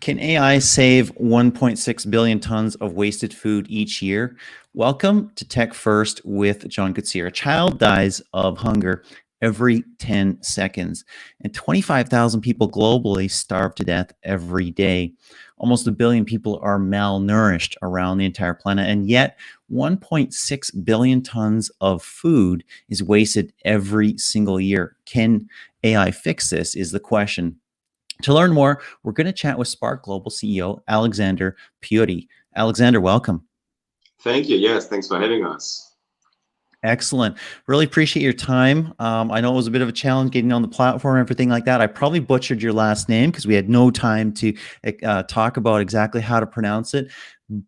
Can AI save 1.6 billion tons of wasted food each year? Welcome to Tech First with John Koetsier. A child dies of hunger every 10 seconds, and 25,000 people globally starve to death every day. Almost a billion people are malnourished around the entire planet, and yet 1.6 billion tons of food is wasted every single year. Can AI fix this is the question. To learn more, we're going to chat with SPRK.Global CEO Alexander Piutti. Alexander, welcome. Thank you. Yes, thanks for having us. Excellent. Really appreciate your time. I know it was a bit of a challenge getting on the platform and everything like that. I probably butchered your last name because we had no time to talk about exactly how to pronounce it.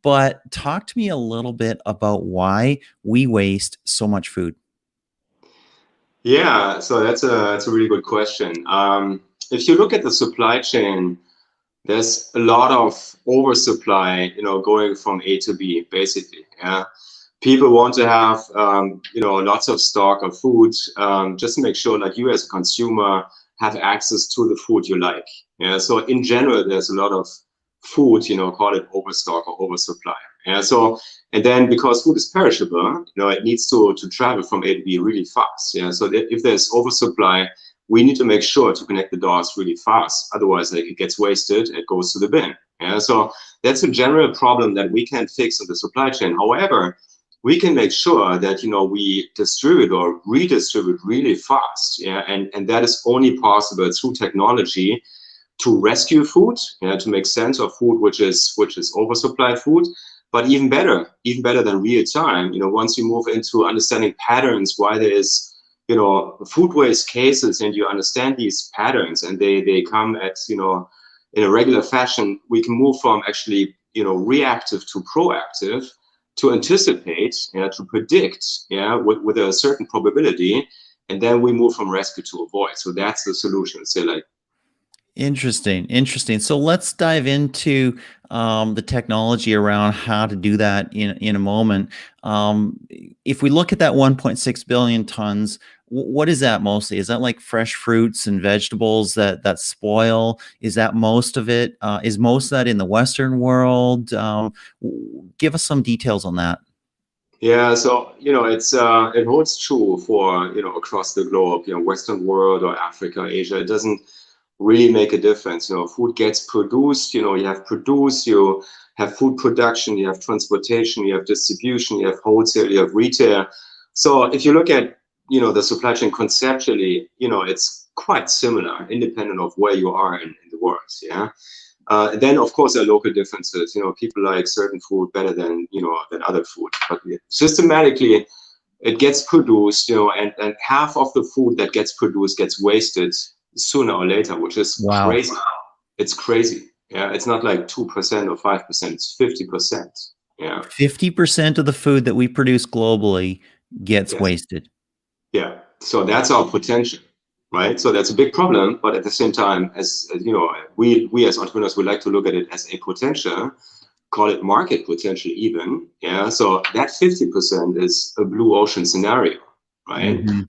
But talk to me a little bit about why we waste so much food. Yeah, so that's a really good question. If you look at the supply chain, there's a lot of oversupply, going from A to B, basically. Yeah, people want to have, lots of stock of food, just to make sure that you as a consumer have access to the food you like. Yeah, so in general, there's a lot of food, call it overstock or oversupply. Yeah, so and then because food is perishable, it needs to travel from A to B really fast. Yeah, so if there's oversupply, we need to make sure to connect the dots really fast. Otherwise, like, it gets wasted, it goes to the bin. Yeah, so that's a general problem that we can't fix in the supply chain. However, we can make sure that we distribute or redistribute really fast. Yeah, and that is only possible through technology to rescue food, to make sense of food which is oversupplied food. But even better than real time, once you move into understanding patterns, why there is food waste cases, and you understand these patterns and they come at in a regular fashion, we can move from actually reactive to proactive, to anticipate, to predict, with a certain probability, and then we move from rescue to avoid. So that's the solution. So like, Interesting. So let's dive into the technology around how to do that in a moment. If we look at that 1.6 billion tons, what is that mostly? Is that like fresh fruits and vegetables that spoil? Is that most of it? Is most of that in the Western world? Give us some details on that. Yeah, so it holds true for across the globe, Western world or Africa, Asia. It doesn't really make a difference. Food gets produced. You have produce, you have food production, you have transportation, you have distribution, you have wholesale, you have retail. So if you look at the supply chain conceptually, it's quite similar, independent of where you are in the world. Yeah. Then of course there are local differences. People like certain food better than than other food, but systematically it gets produced. And half of the food that gets produced gets wasted sooner or later, which is crazy. It's crazy. Yeah, it's not like 2% or 5%. It's 50%. Yeah, 50% of the food that we produce globally gets wasted. Yeah, so that's our potential, right? So that's a big problem, but at the same time, as we as entrepreneurs would like to look at it as a potential, call it market potential even. Yeah, so that 50% is a blue ocean scenario, right? Mm-hmm.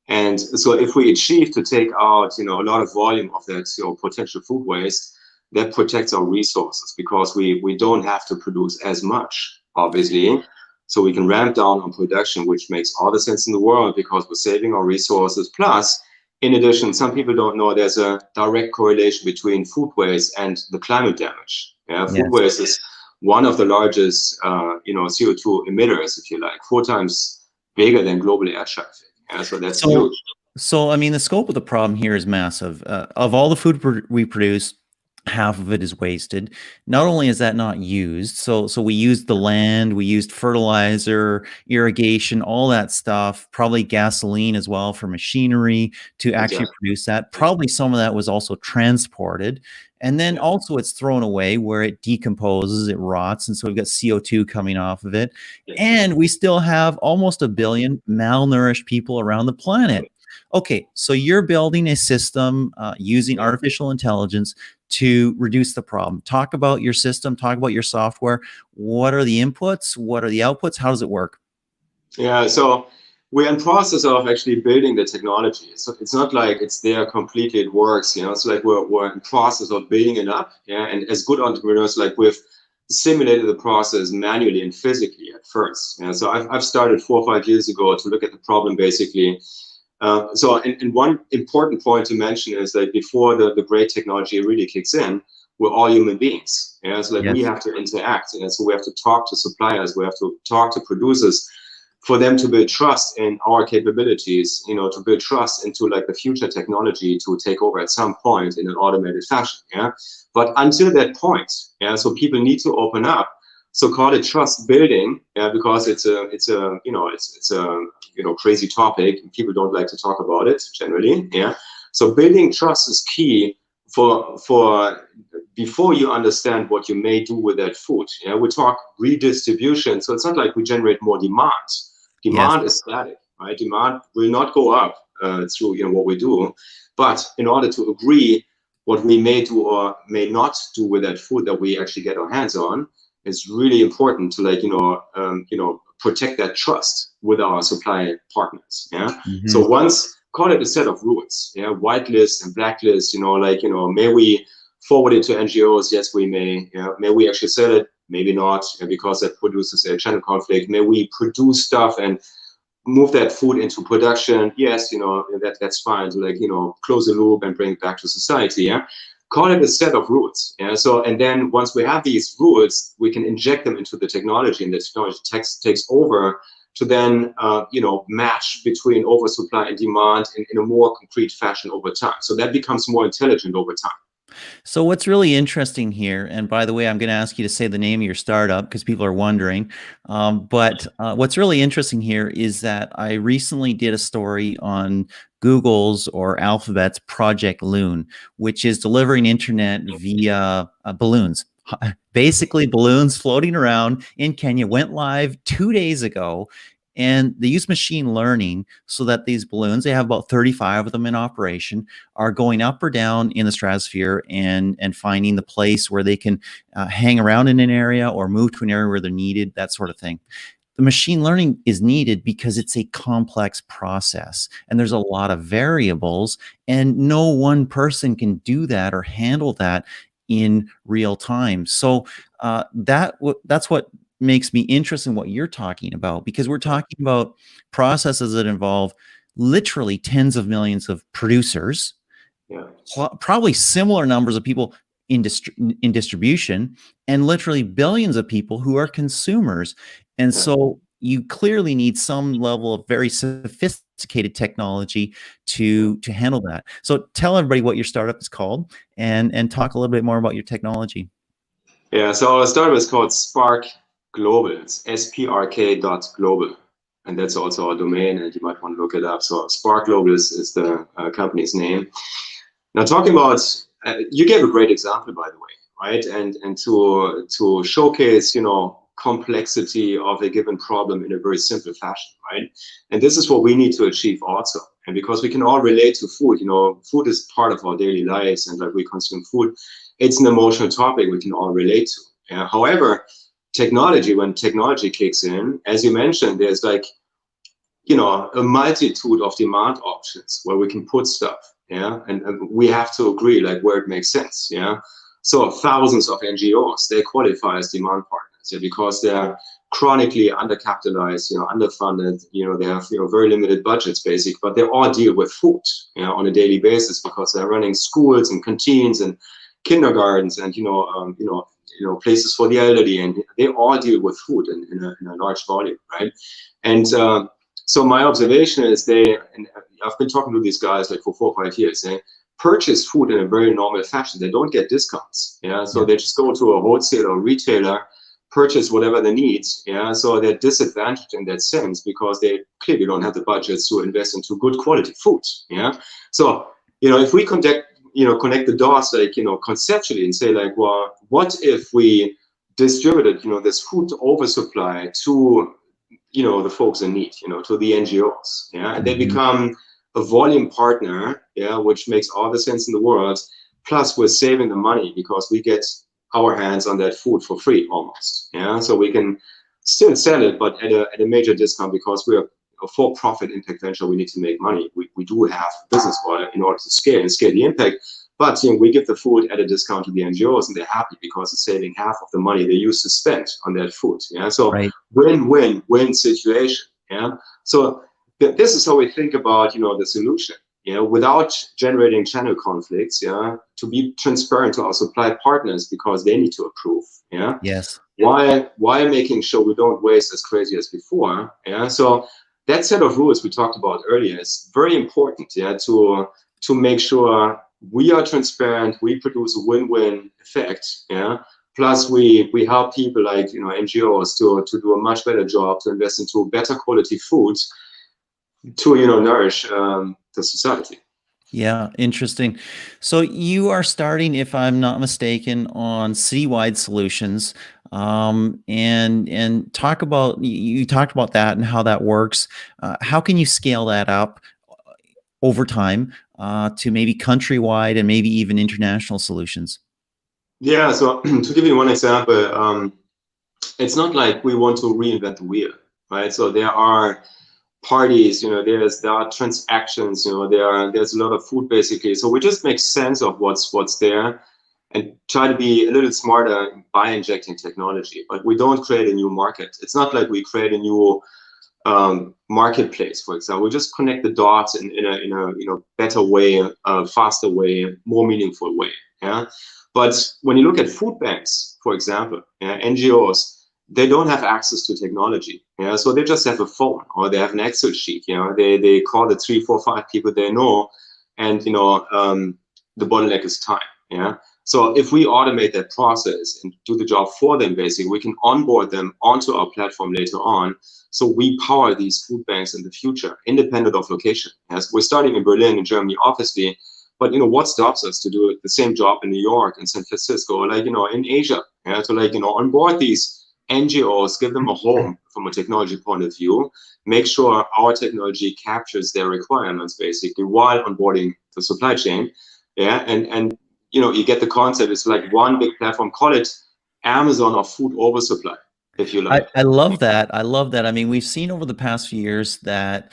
And so if we achieve to take out a lot of volume of that potential food waste, that protects our resources, because we don't have to produce as much, obviously. So we can ramp down on production, which makes all the sense in the world, because we're saving our resources. Plus, in addition, some people don't know there's a direct correlation between food waste and the climate damage. Yeah, food waste is one of the largest CO2 emitters, if you like, 4 times bigger than global air traffic. Yeah, so that's huge. So, I mean, the scope of the problem here is massive. Of all the food we produce, half of it is wasted. Not only is that not used, so we used the land, we used fertilizer, irrigation, all that stuff, probably gasoline as well for machinery to actually produce that. Probably some of that was also transported. And then also it's thrown away where it decomposes, it rots. And so we've got CO2 coming off of it. And we still have almost a billion malnourished people around the planet. Okay, so you're building a system using artificial intelligence to reduce the problem. Talk about your system, talk about your software. What are the inputs? What are the outputs? How does it work? Yeah, so we're in process of actually building the technology. So it's not like it's there completely, it works, you know. It's like we're in process of building it up, yeah. And as good entrepreneurs, like we've simulated the process manually and physically at first. Yeah? So I've started 4 or 5 years ago to look at the problem basically. And one important point to mention is that before the great technology really kicks in, we're all human beings. Yeah? So like we Yes. have to interact, and so we have to talk to suppliers, we have to talk to producers, for them to build trust in our capabilities, you know, to build trust into like the future technology to take over at some point in an automated fashion. Yeah. But until that point, yeah, so people need to open up. So call it trust building, yeah, because it's a crazy topic. People don't like to talk about it generally. Yeah. So building trust is key for before you understand what you may do with that food. Yeah, we talk redistribution. So it's not like we generate more demand. Yes. Demand is static, right? Demand will not go up through what we do, but in order to agree what we may do or may not do with that food that we actually get our hands on, it's really important to protect that trust with our supply partners. Yeah. Hmm. So once call it a set of rules. Yeah, whitelist and blacklist. May we forward it to NGOs? Yes, we may. Yeah, may we actually sell it? Maybe not, because that produces a channel conflict. May we produce stuff and move that food into production? Yes, that's fine. To close the loop and bring it back to society. Yeah, call it a set of rules. Yeah, so and then once we have these rules, we can inject them into the technology, and the technology takes over to then match between oversupply and demand in a more concrete fashion over time. So that becomes more intelligent over time. So what's really interesting here, and by the way, I'm going to ask you to say the name of your startup because people are wondering. But what's really interesting here is that I recently did a story on Google's or Alphabet's Project Loon, which is delivering internet via balloons. Basically, balloons floating around in Kenya went live 2 days ago. And they use machine learning so that these balloons, they have about 35 of them in operation, are going up or down in the stratosphere and finding the place where they can hang around in an area or move to an area where they're needed, that sort of thing. The machine learning is needed because it's a complex process and there's a lot of variables, and no one person can do that or handle that in real time. So that's what makes me interested in what you're talking about, because we're talking about processes that involve literally tens of millions of producers, Yeah. probably similar numbers of people in distribution, and literally billions of people who are consumers. And so you clearly need some level of very sophisticated technology to handle that. So tell everybody what your startup is called and talk a little bit more about your technology. Yeah, so our startup is called SPRK.Global. It's SPRK.Global. And that's also our domain, and you might want to look it up. So SPRK.Global is the company's name. Now, talking about, you gave a great example, by the way, right? And to showcase, complexity of a given problem in a very simple fashion, right? And this is what we need to achieve also. And because we can all relate to food, food is part of our daily lives, and like we consume food, it's an emotional topic we can all relate to. Yeah? However, when technology kicks in, as you mentioned, there's like, a multitude of demand options where we can put stuff. Yeah, and we have to agree like where it makes sense. Yeah, so thousands of NGOs, they qualify as demand partners, yeah, because they're chronically undercapitalized, underfunded, they have very limited budgets basic, but they all deal with food, on a daily basis, because they're running schools and canteens and kindergartens and places for the elderly, and they all deal with food in a large volume, right? And so my observation is and I've been talking to these guys like for 4 or 5 years, they purchase food in a very normal fashion. They don't get discounts. Yeah, so they just go to a wholesaler or retailer, purchase whatever they need. Yeah, so they're disadvantaged in that sense because they clearly don't have the budgets to invest into good quality food. Yeah, so if we connect the dots, like conceptually, and say like, well, what if we distributed this food oversupply to the folks in need, to the NGOs, yeah, and they become a volume partner, yeah, which makes all the sense in the world. Plus, we're saving the money because we get our hands on that food for free almost, yeah. So we can still sell it, but at a major discount because we're a for-profit impact venture, we need to make money. We do have a business model in order to scale the impact. But we give the food at a discount to the NGOs, and they're happy because it's saving half of the money they used to spend on that food. Yeah, so Right. win-win-win situation. Yeah, so this is how we think about the solution. Without generating channel conflicts. Yeah, to be transparent to our supply partners because they need to approve. Yeah. Yes. While making sure we don't waste as crazy as before. Yeah, so that set of rules we talked about earlier is very important. Yeah, to make sure we are transparent, we produce a win-win effect. Yeah, plus we help people like NGOs to do a much better job, to invest into better quality foods, to nourish the society. Yeah, interesting. So you are starting, if I'm not mistaken, on citywide solutions, and talk about you talked about that and how that works. How can you scale that up over time to maybe countrywide and maybe even international solutions? Yeah, so to give you one example, it's not like we want to reinvent the wheel, right? So there are parties, there are transactions, there's a lot of food basically. So we just make sense of what's there and try to be a little smarter by injecting technology. But we don't create a new market. It's not like we create a new marketplace, for example. We just connect the dots in a better way, faster way, more meaningful way. Yeah. But when you look at food banks, for example, NGOs, they don't have access to technology. Yeah, so they just have a phone or they have an Excel sheet. They call the 3, 4, 5 people they know, and the bottleneck is time. Yeah. So if we automate that process and do the job for them, basically, we can onboard them onto our platform later on. So we power these food banks in the future, independent of location. Yes, we're starting in Berlin, in Germany, obviously. But what stops us to do the same job in New York and San Francisco, like in Asia? Yeah, to onboard these NGOs, give them a home from a technology point of view, make sure our technology captures their requirements basically while onboarding the supply chain. Yeah, and you get the concept. It's like one big platform. Call it Amazon of food oversupply, if you like. I love that. I love that. I mean, we've seen over the past few years that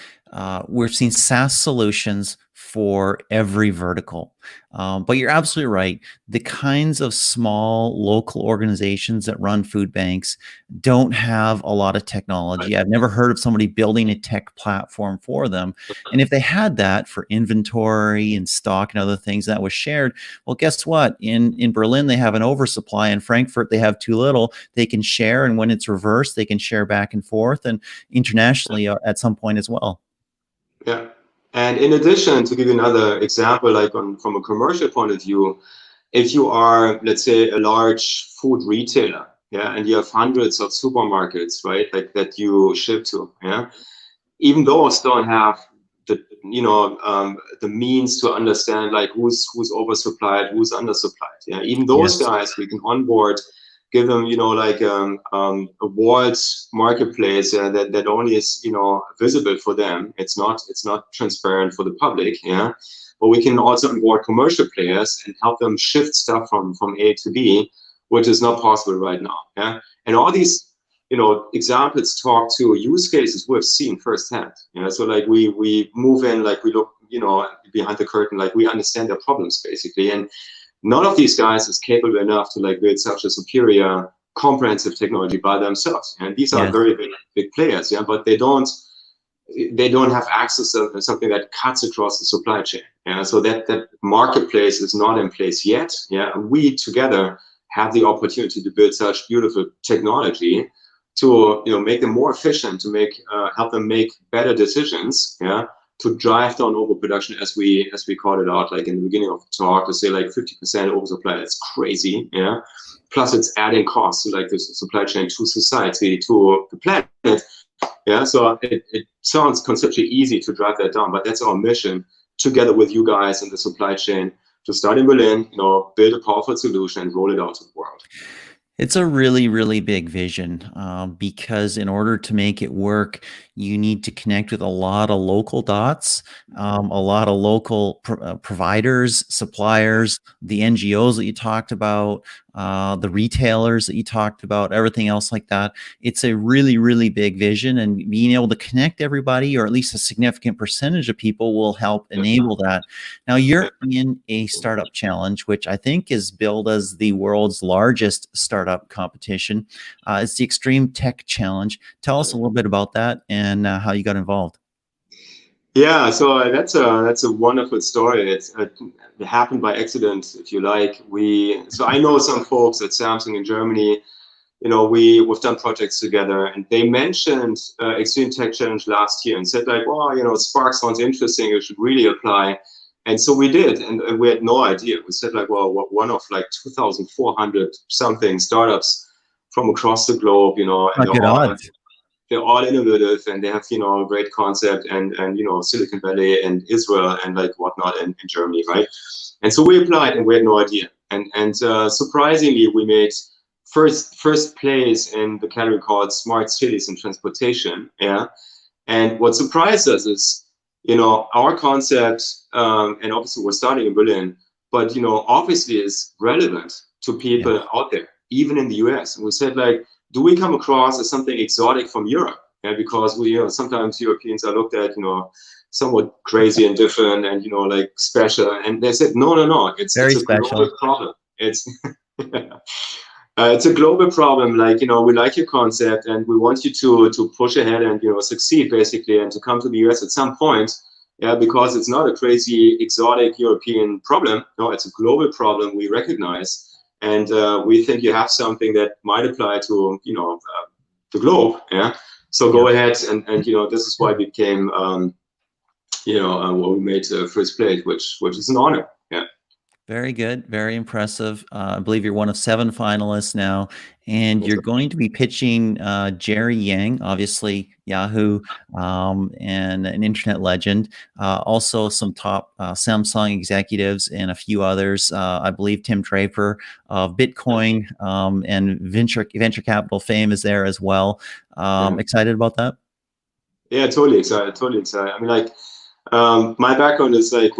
we've seen SaaS solutions for every vertical. But you're absolutely right. The kinds of small local organizations that run food banks don't have a lot of technology. Right. I've never heard of somebody building a tech platform for them. And if they had that for inventory and stock and other things that was shared, well, guess what? In Berlin, they have an oversupply. In Frankfurt, they have too little. They can share. And when it's reversed, they can share back and forth and internationally at some point as well. Yeah. And in addition, to give you another example, like from a commercial point of view, if you are, let's say, a large food retailer, yeah, and you have hundreds of supermarkets, right, like that you ship to, yeah, even those don't have the the means to understand like who's oversupplied, who's undersupplied. Yeah, even those Yes. guys we can onboard, give them like a walled marketplace that only is visible for them. It's not transparent for the public. Yeah, but we can also onboard commercial players and help them shift stuff from A to B, which is not possible right now. Yeah, and all these examples talk to use cases we've seen firsthand. So like we move in, like we look behind the curtain, like we understand their problems basically, and none of these guys is capable enough to like build such a superior comprehensive technology by themselves. And these are Yes. very big players, yeah, but they don't have access to something that cuts across the supply chain. Yeah, so that marketplace is not in place yet. Yeah, we together have the opportunity to build such beautiful technology to make them more efficient, to help them make better decisions. Yeah, to drive down overproduction, as we called it out, like in the beginning of the talk, to say like 50% oversupply. That's crazy. Yeah. Plus, it's adding costs to like the supply chain, to society, to the planet. Yeah. So it sounds conceptually easy to drive that down, but that's our mission, together with you guys in the supply chain, to start in Berlin, build a powerful solution and roll it out to the world. It's a really, really big vision because in order to make it work, You need to connect with a lot of local dots, a lot of local providers, suppliers, the NGOs that you talked about, the retailers that you talked about, everything else like that. It's a really, really big vision, and being able to connect everybody, or at least a significant percentage of people, will help enable that. Now, you're in a startup challenge, which I think is billed as the world's largest startup competition. It's the Extreme Tech Challenge. Tell us a little bit about that and how you got involved. Yeah, so that's a wonderful story. It happened by accident, if you like. So I know some folks at Samsung in Germany. We've done projects together, and they mentioned Extreme Tech Challenge last year and said like, well, Spark sounds interesting. You should really apply. And so we did, and we had no idea. We said like, well, one of like 2,400 something startups from across the globe, and they're all innovative, and they have a great concept, and Silicon Valley and Israel and like whatnot in Germany, right? And so we applied, and we had no idea, and surprisingly we made first place in the category called Smart Cities and Transportation. Yeah, and what surprised us is our concept, and obviously we're starting in Berlin, but obviously is relevant to people out there, even in the US. And we said like, do we come across as something exotic from Europe? Yeah, because we, sometimes Europeans are looked at, somewhat crazy and different and, like special. And they said, no, it's a global problem. It's it's a global problem. Like, we like your concept and we want you to push ahead and, succeed basically, and to come to the US at some point. Yeah, because it's not a crazy exotic European problem. No, it's a global problem we recognize. And we think you have something that might apply to, the globe. Yeah. So go ahead, and this is why we became, we made first place, which is an honor. Yeah. Very good. Very impressive. I believe you're one of 7 finalists now, and you're going to be pitching Jerry Yang, obviously Yahoo, and an internet legend. Also some top Samsung executives and a few others. I believe Tim Draper of Bitcoin and venture capital fame is there as well. Excited about that? Yeah, totally excited. I mean, like, my background is like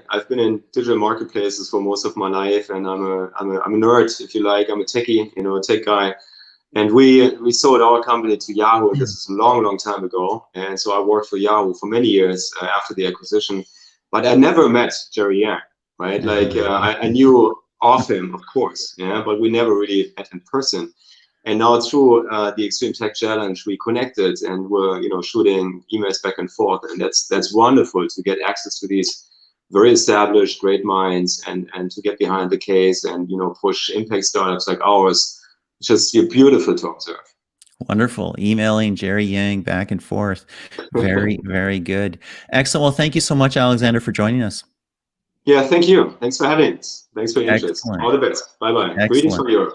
I've been in digital marketplaces for most of my life, and I'm a nerd, if you like. I'm a techie, a tech guy, and we sold our company to Yahoo. This is a long time ago, and so I worked for Yahoo for many years after the acquisition. But I never met Jerry Yang, right? Like I knew of him, of course, yeah, but we never really met in person. And now through the Extreme Tech Challenge, we connected and we're shooting emails back and forth, and that's wonderful to get access to these very established, great minds, and to get behind the case and push impact startups like ours. It's just beautiful to observe. Wonderful. Emailing Jerry Yang back and forth. Very, very good. Excellent. Well, thank you so much, Alexander, for joining us. Yeah, thank you. Thanks for having us. Thanks for your interest. Excellent. All the best. Bye-bye. Greetings from Europe.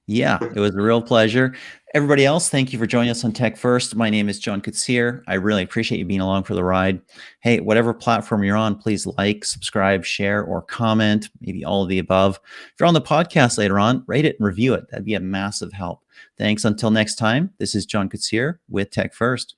Yeah, it was a real pleasure. Everybody else, thank you for joining us on TechFirst. My name is John Koetsier. I really appreciate you being along for the ride. Hey, whatever platform you're on, please like, subscribe, share, or comment, maybe all of the above. If you're on the podcast later on, rate it and review it. That'd be a massive help. Thanks. Until next time, this is John Koetsier with TechFirst.